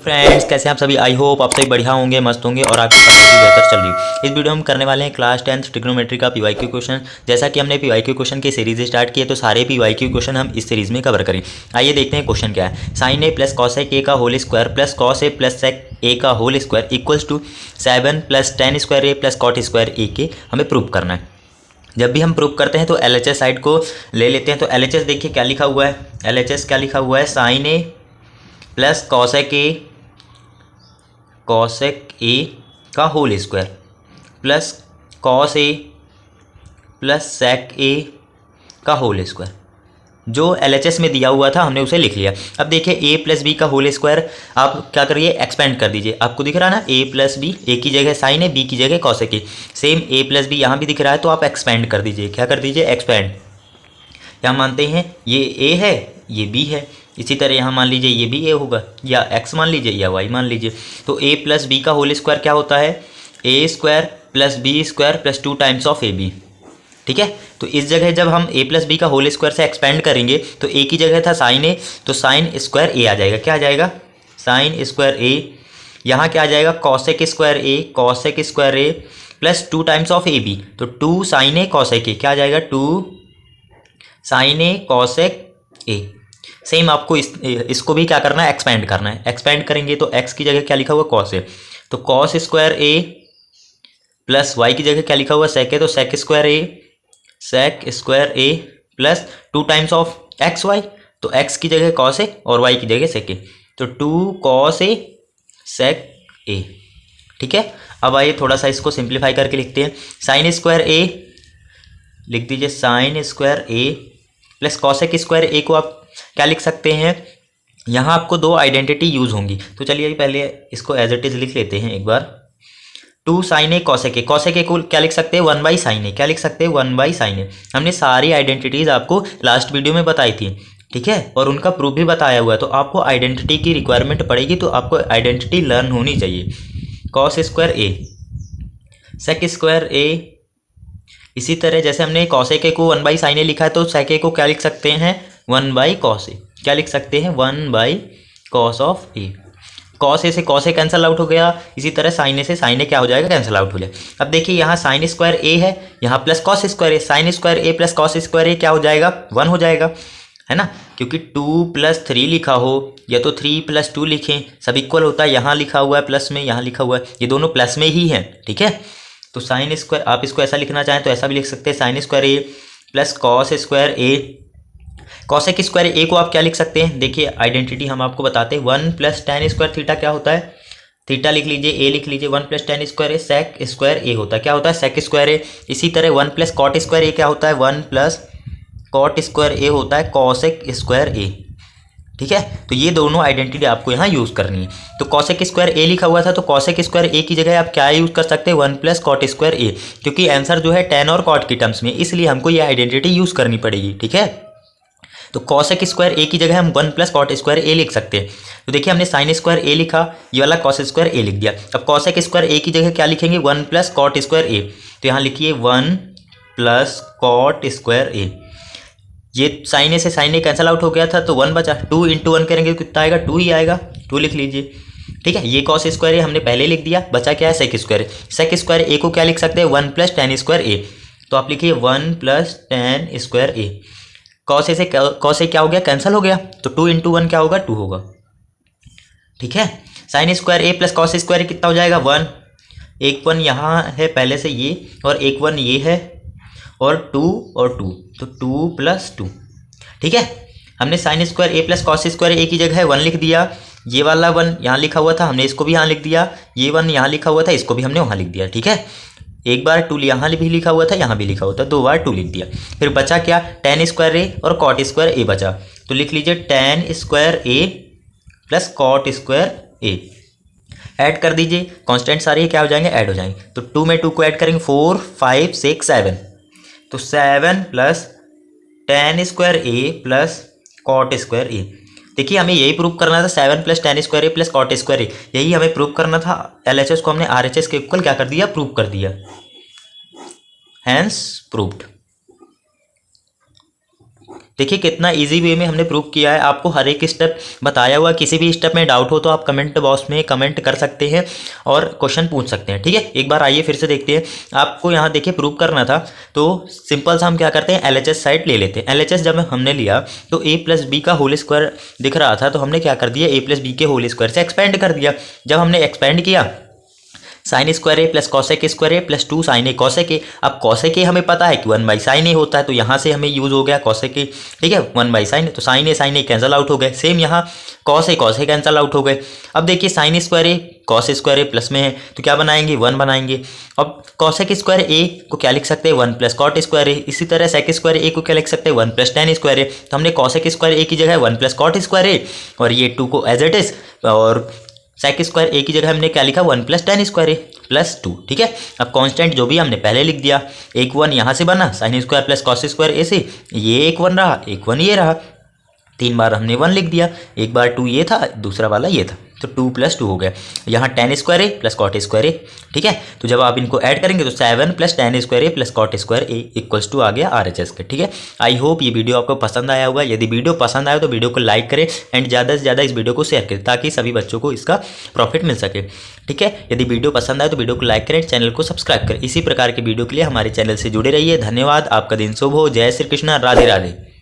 Friends, कैसे हैं आप सभी। आई होप आप सभी बढ़िया होंगे, मस्त होंगे और आपकी पढ़ाई भी बेहतर चल रही है। इस वीडियो में हम करने वाले हैं क्लास 10th ट्रिग्नोमेट्री का पीवाईक्यू क्वेश्चन। जैसा कि हमने पीवाईक्यू क्वेश्चन की सीरीज स्टार्ट की है, तो सारे पीवाईक्यू क्वेश्चन हम इस सीरीज में कवर करें। आइए देखते हैं क्वेश्चन क्या है। Sine A plus cosec A का whole square plus cos A plus sec A का whole square equals to 7 plus ten square A plus cot square A के हमें प्रूव करना है। जब भी हम प्रूव करते हैं तो LHS साइड को ले लेते हैं। तो LHS देखिए क्या लिखा हुआ है। LHS क्या लिखा हुआ है, sine A plus cosec A का whole square plus cos A plus sec A का होल स्क्वायर। जो LHS में दिया हुआ था हमने उसे लिख लिया। अब देखिए a प्लस बी का होल स्क्वायर आप क्या करिए, एक्सपेंड कर दीजिए। आपको दिख रहा है ना, a प्लस बी, ए की जगह साइन है, b की जगह cosec A. Same a plus B यहाँ भी दिख रहा है, तो आप एक्सपेंड कर दीजिए। क्या कर दीजिए, एक्सपेंड। यहाँ मानते हैं ये a है, ये b है। इसी तरह यहाँ मान लीजिए ये भी a होगा, या x मान लीजिए या y मान लीजिए। तो a प्लस बी का होल स्क्वायर क्या होता है, a square plus B square plus 2 times of ab। ठीक है, तो इस जगह जब हम a प्लस बी का होल स्क्वायर से एक्सपेंड करेंगे तो a की जगह था साइन ए, तो साइन स्क्वायर ए आ जाएगा। क्या आ जाएगा, साइन स्क्वायर ए। यहाँ क्या आ जाएगा, cosec square A plus 2 times of A B, तो 2 साइन ए कॉसेक ए। क्या आ जाएगा, 2 sine A cosec A. Same आपको इसको भी क्या करना है, एक्सपेंड करना है। एक्सपेंड करेंगे तो x की जगह क्या लिखा हुआ, कॉस है, तो cos square A plus y की जगह क्या लिखा हुआ, सेक है, तो sec square A plus 2 times of X Y, तो x की जगह कॉस ए और y की जगह सेक ए, तो 2 कॉस ए सेक ए। ठीक है, अब आइए थोड़ा सा इसको सिंप्लीफाई करके लिखते हैं। साइन स्क्वायर ए लिख दीजिए, sign square A plus cosec square ए को आप क्या लिख सकते हैं, यहाँ आपको दो आइडेंटिटी यूज होंगी। तो चलिए पहले इसको एज इट इज लिख लेते हैं एक बार। 2 साइन ए कॉसेक ए को क्या लिख सकते हैं, 1 बाई साइन ए। क्या लिख सकते हैं, 1 बाई साइन ए। हमने सारी आइडेंटिटीज आपको लास्ट वीडियो में बताई थी, ठीक है, और उनका प्रूफ भी बताया हुआ है। तो आपको आइडेंटिटी की रिक्वायरमेंट पड़ेगी, तो आपको आइडेंटिटी लर्न होनी चाहिए। कॉस स्क्वायर ए, सेक स्क्वायर ए। इसी तरह जैसे हमने कॉसेक ए को 1 बाई साइन ए लिखा है, तो सेक ए को क्या लिख सकते हैं, 1 बाई कॉस ए। क्या लिख सकते हैं, 1 by cos of A. Cos A से कॉस ए कैंसिल आउट हो गया। इसी तरह साइन ए से साइन ए क्या हो जाएगा, कैंसिल आउट हो जाएगा। अब देखिए यहाँ साइन स्क्वायर ए है, यहाँ plus cos square A. Sign square A plus cos square ए क्या हो जाएगा, 1 हो जाएगा, है ना, क्योंकि 2 प्लस 3 लिखा हो या तो 3 प्लस 2 लिखें, सब इक्वल होता है। यहाँ लिखा हुआ है प्लस में, यहाँ लिखा हुआ है, ये दोनों प्लस में ही हैं। ठीक है, तो साइन स्क्वायर, आप इसको ऐसा लिखना चाहें तो ऐसा भी लिख सकते हैं, sign square A plus cos square A. Cosec square ए को आप क्या लिख सकते हैं, देखिए आइडेंटिटी हम आपको बताते हैं। 1 प्लस टेन स्क्वायर थीटा क्या होता है, थीटा लिख लीजिए, ए लिख लीजिए। 1 प्लस टेन स्क्वायर ए सेक स्क्वायर ए होता है। क्या होता है, सेक स्क्वायर ए। इसी तरह 1 प्लस कॉट स्क्वायर ए क्या होता है, 1 प्लस कॉट स्क्वायर ए होता है कॉसेक स्क्वायर ए। ठीक है, तो ये दोनों आइडेंटिटी आपको यहाँ यूज़ करनी है। तो कॉसेक स्क्वायर ए लिखा हुआ था, तो कॉसेक स्क्वायर ए की जगह आप क्या यूज़ कर सकते हैं, 1 प्लस कॉट स्क्वायर ए, क्योंकि आंसर जो है टेन और कॉट की टर्म्स में, इसलिए हमको ये आइडेंटिटी यूज़ करनी पड़ेगी। ठीक है, तो कॉसेक स्क्वायर ए की जगह हम 1 प्लस कॉट स्क्वायर ए लिख सकते हैं। तो देखिए हमने साइन स्क्वायर ए लिखा, ये वाला कॉस स्क्वायर ए लिख दिया। अब कॉसेक स्क्वायर ए की जगह क्या लिखेंगे, 1 प्लस कॉट स्क्वायर ए। तो यहाँ लिखिए 1 प्लस कॉट स्क्वायर ए। ये साइन ए से साइन ए कैंसिल आउट हो गया था, तो 1 बचा। 2 इंटू 1 करेंगे तो कितना आएगा, 2 ही आएगा, 2 लिख लीजिए। ठीक है, ये कॉस स्क्वायर ए हमने पहले लिख दिया, बचा क्या है, सेक स्क्वायर ए। सेक स्क्वायर ए को क्या लिख सकते हैं, 1 प्लस टेन स्क्वायर ए। तो आप लिखिए 1 plus ten square A. Cos A से कॉस ए क्या हो गया, कैंसिल हो गया, तो 2 इंटू 1 क्या होगा, 2 होगा। ठीक है, sign square A plus cos square ए कितना हो जाएगा, 1। एक 1 यहाँ है पहले से ये, और एक 1 ये है, और 2 और 2, तो 2 प्लस 2। ठीक है, हमने sign square A plus cos square ए की जगह 1 लिख दिया। ये वाला 1 यहाँ लिखा हुआ था, हमने इसको भी यहाँ लिख दिया। ये 1 यहाँ लिखा हुआ था, इसको भी हमने वहाँ लिख दिया। ठीक है, एक बार 2 यहाँ भी लिखा हुआ था, यहाँ भी लिखा हुआ था, 2 बार 2 लिख दिया। फिर बचा क्या, टेन स्क्वायर ए और कॉट स्क्वायर ए बचा। तो लिख लीजिए ten square A plus cot square A. Add कर दीजिए, कांस्टेंट सारे क्या हो जाएंगे, ऐड हो जाएंगे। तो 2 में 2 को ऐड करेंगे, 4 5 6 7, तो 7 plus ten square A plus cot square ए। देखिए हमें यही प्रूव करना था, 7 plus ten square A plus cot square ए, यही हमें प्रूव करना था। LHS को हमने RHS के इक्वल क्या कर दिया, प्रूव कर दिया। Hence proved. देखिए कितना इजी वे में हमने प्रूव किया है, आपको हर एक स्टेप बताया हुआ। किसी भी स्टेप में डाउट हो तो आप कमेंट बॉक्स में कमेंट कर सकते हैं और क्वेश्चन पूछ सकते हैं, ठीक है। एक बार आइए फिर से देखते हैं। आपको यहाँ देखिए प्रूव करना था तो सिंपल सा हम क्या करते हैं, LHS साइड ले लेते हैं। LHS जब हमने लिया तो a प्लस बी का होल स्क्वायर दिख रहा था, तो हमने क्या कर दिया, a प्लस बी के होल स्क्वायर से एक्सपेंड कर दिया। जब हमने एक्सपेंड किया sine square A plus cosec square A plus 2 sine A cosec A. अब कॉसेक ए हमें पता है कि 1 बाई साइन ए होता है, तो यहाँ से हमें यूज हो गया कॉसेक ए, ठीक है, 1 बाई साइन ए, तो साइन ए कैंसिल आउट हो गए। सेम यहाँ कॉस ए कैंसिल आउट हो गए। अब देखिए sign square A cos square A plus में है तो क्या बनाएंगे, 1 बनाएंगे। अब कॉसेक स्क्वायर ए को क्या लिख सकते हैं, 1 प्लस कॉट स्क्वायर ए। इसी तरह सेक स्क्वायर ए को क्या लिख सकते हैं, 1 प्लस टेन स्क्वायर ए। तो हमने कॉसेक स्क्वायर ए की जगह 1 प्लस कॉट स्क्वायर ए और ये 2 को एज इट इज, और सेक स्क्वायर ए की जगह हमने क्या लिखा, 1 plus ten square A plus 2, ठीक है। अब कांस्टेंट जो भी हमने पहले लिख दिया, एक 1 यहाँ से बना sine square plus cos square A से, ये एक 1 रहा, एक 1 ये रहा, 3 बार हमने 1 लिख दिया, एक बार 2 ये था, दूसरा वाला ये था, तो 2 प्लस 2 हो गया। यहाँ ten square A plus cot square ए, ठीक है। तो जब आप इनको ऐड करेंगे तो 7 plus ten square A plus cot square A equals to आ गया RHS का, ठीक है। आई होप ये वीडियो आपको पसंद आया होगा। यदि वीडियो पसंद आया तो वीडियो को लाइक करें एंड ज़्यादा से ज़्यादा इस वीडियो को शेयर करें ताकि सभी बच्चों को इसका प्रॉफिट मिल सके, ठीक है। यदि वीडियो पसंद आए तो वीडियो को लाइक करें, चैनल को सब्सक्राइब करें। इसी प्रकार की वीडियो के लिए हमारे चैनल से जुड़े रहिए। धन्यवाद, आपका दिन शुभ हो। जय श्री कृष्णा, राधे राधे।